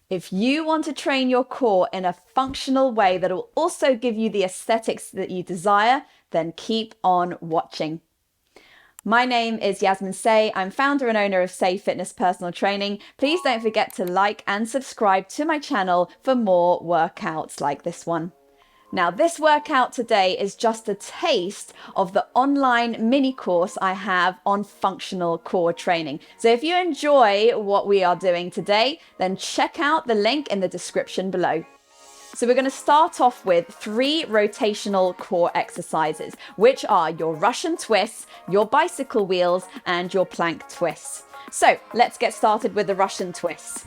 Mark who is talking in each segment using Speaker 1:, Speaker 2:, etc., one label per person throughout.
Speaker 1: If you want to train your core in a functional way that will also give you the aesthetics that you desire, then keep on watching. My name is Yasmin Say. I'm founder and owner of Say Fitness Personal Training. Please don't forget to like and subscribe to my channel for more workouts like this one. Now, this workout today is just a taste of the online mini course I have on functional core training. So if you enjoy what we are doing today, then check out the link in the description below. So we're going to start off with 3 rotational core exercises, which are your Russian twists, your bicycle wheels, and your plank twists. So let's get started with the Russian twists.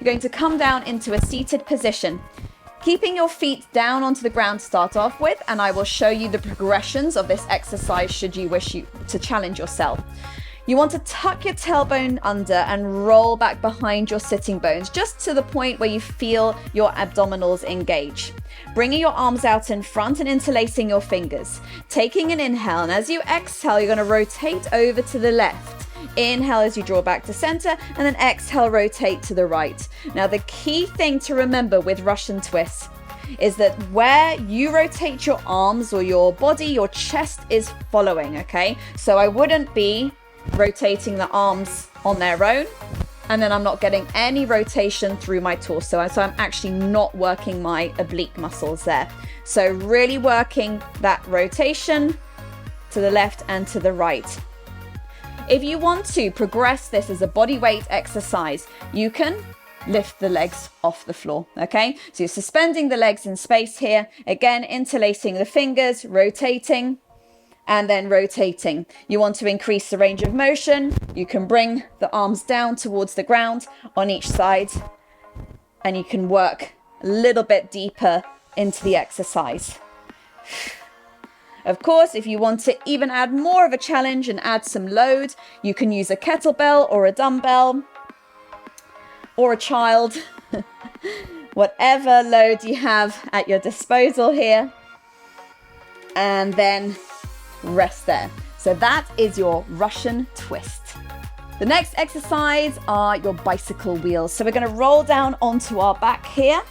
Speaker 1: You're going to come down into a seated position, keeping your feet down onto the ground to start off with, and I will show you the progressions of this exercise should you wish to challenge yourself. You want to tuck your tailbone under and roll back behind your sitting bones, just to the point where you feel your abdominals engage. Bringing your arms out in front and interlacing your fingers. Taking an inhale, and as you exhale, you're going to rotate over to the left. Inhale as you draw back to center, and then exhale, rotate to the right. Now, the key thing to remember with Russian twists is that where you rotate your arms or your body, your chest is following, okay? So I wouldn't be rotating the arms on their own, and then I'm not getting any rotation through my torso, so I'm actually not working my oblique muscles there. So really working that rotation to the left and to the right. If you want to progress this as a body weight exercise, you can lift the legs off the floor, okay? So you're suspending the legs in space here, again interlacing the fingers, rotating, and then rotating. You want to increase the range of motion. You can bring the arms down towards the ground on each side, and you can work a little bit deeper into the exercise. Of course, if you want to even add more of a challenge and add some load, you can use a kettlebell or a dumbbell or a child, whatever load you have at your disposal here, and then rest there. So that is your Russian twist. The next exercise are your bicycle wheels. So we're going to roll down onto our back here,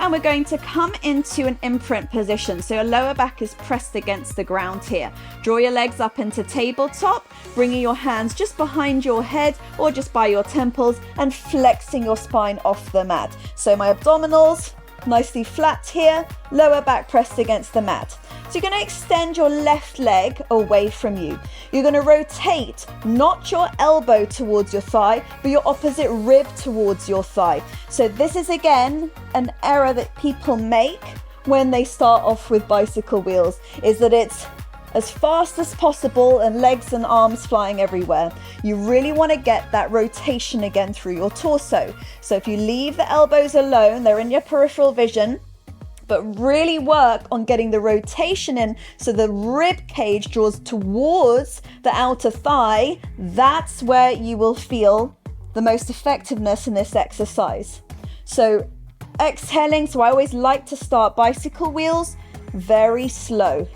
Speaker 1: and we're going to come into an imprint position. So your lower back is pressed against the ground here. Draw your legs up into tabletop, bringing your hands just behind your head or just by your temples, and flexing your spine off the mat. So my abdominals nicely flat here, lower back pressed against the mat. So you're going to extend your left leg away from you. You're going to rotate not your elbow towards your thigh, but your opposite rib towards your thigh. So this is again an error that people make when they start off with bicycle wheels, is that it's as fast as possible and legs and arms flying everywhere. You really want to get that rotation again through your torso. So if you leave the elbows alone, they're in your peripheral vision, but really work on getting the rotation in so the rib cage draws towards the outer thigh. That's where you will feel the most effectiveness in this exercise. So exhaling, so I always like to start bicycle wheels very slow.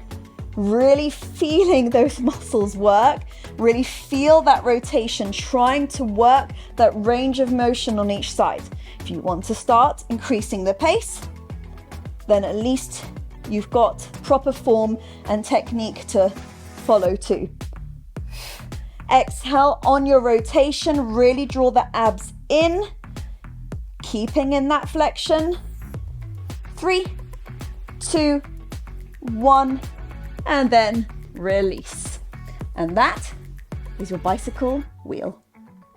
Speaker 1: Really feeling those muscles work, really feel that rotation, trying to work that range of motion on each side. If you want to start increasing the pace, then at least you've got proper form and technique to follow too. Exhale on your rotation, really draw the abs in, keeping in that flexion. 3, 2, 1, and then release. And that is your bicycle wheel.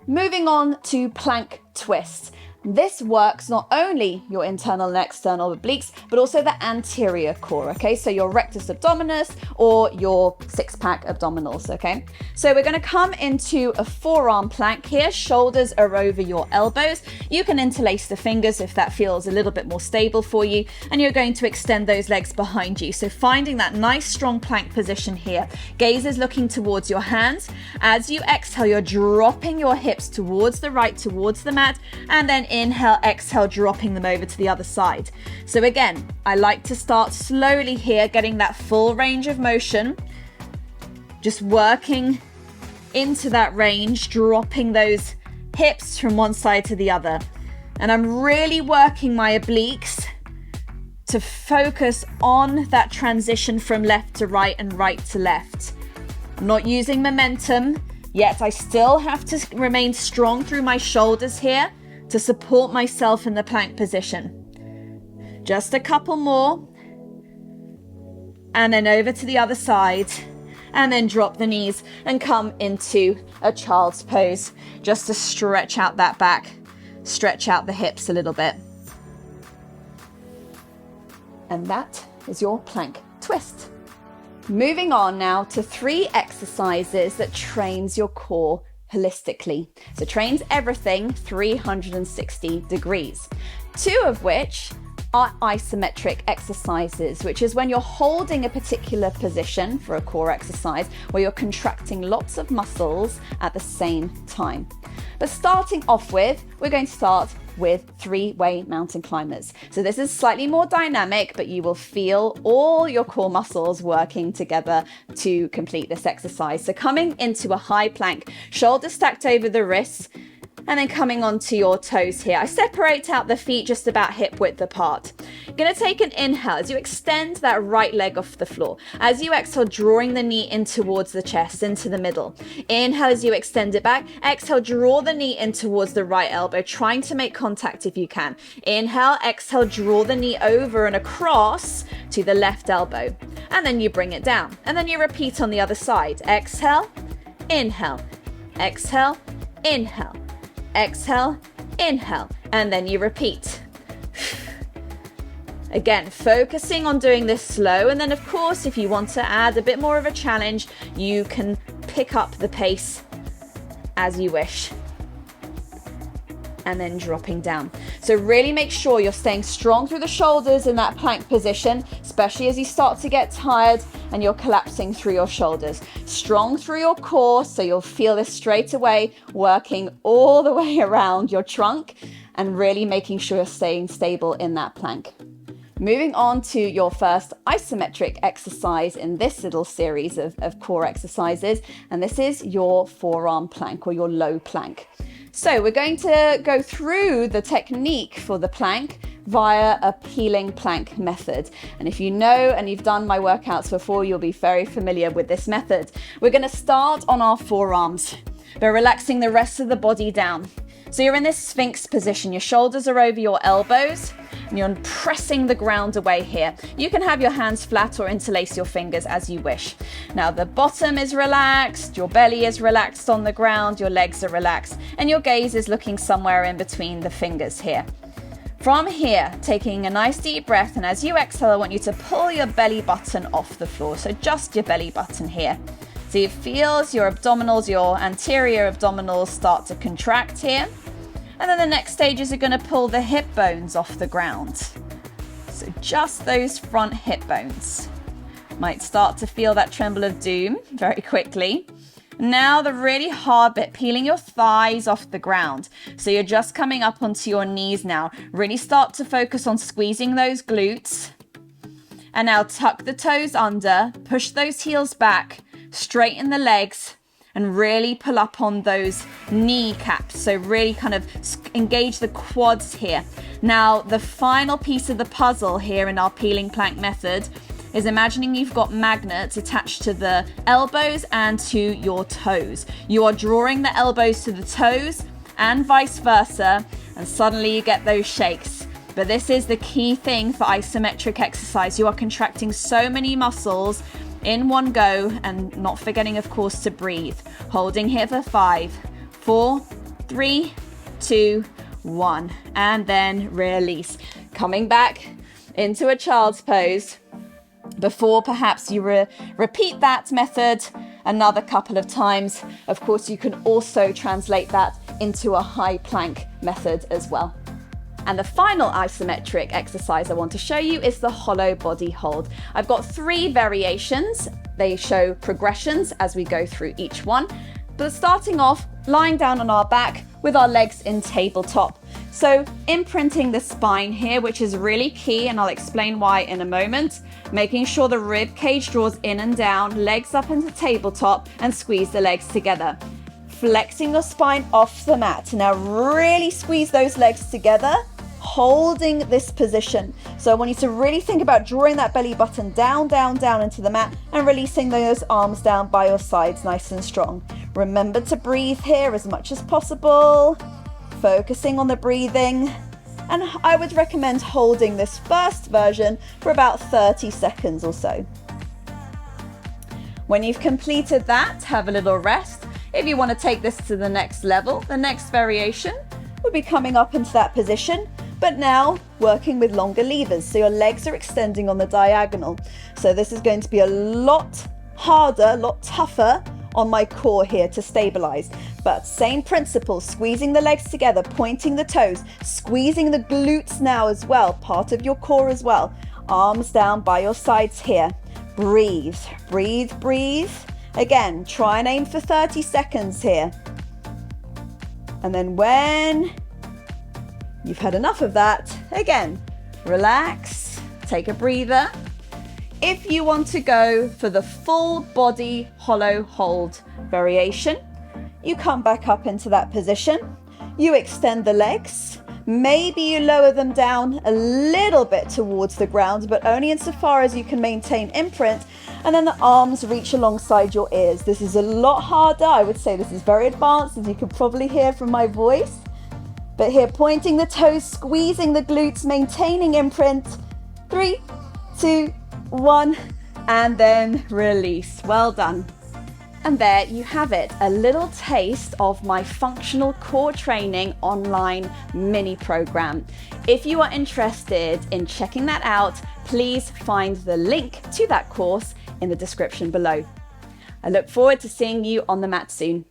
Speaker 1: Moving on to plank twists. This works not only your internal and external obliques, but also the anterior core, okay? So your rectus abdominis or your six-pack abdominals, okay? So we're gonna come into a forearm plank here. Shoulders are over your elbows. You can interlace the fingers if that feels a little bit more stable for you, and you're going to extend those legs behind you. So finding that nice strong plank position here. Gaze is looking towards your hands. As you exhale, you're dropping your hips towards the right, towards the mat, and then inhale, exhale, dropping them over to the other side. So again, I like to start slowly here, getting that full range of motion, just working into that range, dropping those hips from one side to the other. And I'm really working my obliques to focus on that transition from left to right and right to left. I'm not using momentum, yet I still have to remain strong through my shoulders here to support myself in the plank position. Just a couple more. And then over to the other side. And then drop the knees and come into a child's pose, just to stretch out that back, stretch out the hips a little bit. And that is your plank twist. Moving on now to 3 exercises that trains your core holistically. So trains everything 360 degrees. 2 of which are isometric exercises, which is when you're holding a particular position for a core exercise where you're contracting lots of muscles at the same time. But starting off with, we're going to start with 3-way mountain climbers. So this is slightly more dynamic, but you will feel all your core muscles working together to complete this exercise. So coming into a high plank, shoulders stacked over the wrists, and then coming onto your toes here. I separate out the feet just about hip width apart. You're gonna take an inhale as you extend that right leg off the floor. As you exhale, drawing the knee in towards the chest, into the middle. Inhale as you extend it back. Exhale, draw the knee in towards the right elbow, trying to make contact if you can. Inhale, exhale, draw the knee over and across to the left elbow. And then you bring it down. And then you repeat on the other side. Exhale, inhale, exhale, inhale. Exhale, inhale, and then you repeat. Again, focusing on doing this slow, and then of course, if you want to add a bit more of a challenge, you can pick up the pace as you wish. And then dropping down. So really make sure you're staying strong through the shoulders in that plank position, especially as you start to get tired and you're collapsing through your shoulders. Strong through your core, so you'll feel this straight away, working all the way around your trunk and really making sure you're staying stable in that plank. Moving on to your first isometric exercise in this little series of core exercises, and this is your forearm plank or your low plank. So we're going to go through the technique for the plank via a peeling plank method. And if you know and you've done my workouts before, you'll be very familiar with this method. We're going to start on our forearms, but relaxing the rest of the body down. So you're in this Sphinx position. Your shoulders are over your elbows and you're pressing the ground away here. You can have your hands flat or interlace your fingers as you wish. Now the bottom is relaxed, your belly is relaxed on the ground, your legs are relaxed, and your gaze is looking somewhere in between the fingers here. From here, taking a nice deep breath, and as you exhale, I want you to pull your belly button off the floor. So just your belly button here. So it feels your abdominals, your anterior abdominals start to contract here. And then the next stage is you're going to pull the hip bones off the ground. So just those front hip bones. Might start to feel that tremble of doom very quickly. Now the really hard bit, peeling your thighs off the ground. So you're just coming up onto your knees now. Really start to focus on squeezing those glutes. And now tuck the toes under, push those heels back, straighten the legs, and really pull up on those kneecaps. So really kind of engage the quads here. Now, the final piece of the puzzle here in our peeling plank method is imagining you've got magnets attached to the elbows and to your toes. You are drawing the elbows to the toes and vice versa, and suddenly you get those shakes. But this is the key thing for isometric exercise. You are contracting so many muscles in one go, and not forgetting, of course, to breathe. Holding here for 5, 4, 3, 2, 1, and then release. Coming back into a child's pose. Before perhaps you repeat that method another couple of times. Of course, you can also translate that into a high plank method as well. And the final isometric exercise I want to show you is the hollow body hold. I've got 3 variations. They show progressions as we go through each one. But starting off, lying down on our back with our legs in tabletop. So imprinting the spine here, which is really key, and I'll explain why in a moment. Making sure the rib cage draws in and down, legs up into tabletop, and squeeze the legs together. flexing your spine off the mat. Now really squeeze those legs together, holding this position. So I want you to really think about drawing that belly button down, down, down into the mat and releasing those arms down by your sides nice and strong. Remember to breathe here as much as possible, focusing on the breathing. And I would recommend holding this first version for about 30 seconds or so. When you've completed that, have a little rest. If you want to take this to the next level, the next variation will be coming up into that position, but now working with longer levers. So your legs are extending on the diagonal. So this is going to be a lot harder, a lot tougher on my core here to stabilize. But same principle, squeezing the legs together, pointing the toes, squeezing the glutes now as well, part of your core as well. Arms down by your sides here. Breathe, breathe, breathe. Again, try and aim for 30 seconds here. And then when you've had enough of that, again, relax, take a breather. If you want to go for the full body hollow hold variation, you come back up into that position. You extend the legs. Maybe you lower them down a little bit towards the ground, but only insofar as you can maintain imprint. And then the arms reach alongside your ears. This is a lot harder. I would say this is very advanced, as you can probably hear from my voice. But here, pointing the toes, squeezing the glutes, maintaining imprint. 3, 2, 1, and then release. Well done. And there you have it, a little taste of my functional core training online mini program. If you are interested in checking that out, please find the link to that course in the description below. I look forward to seeing you on the mat soon.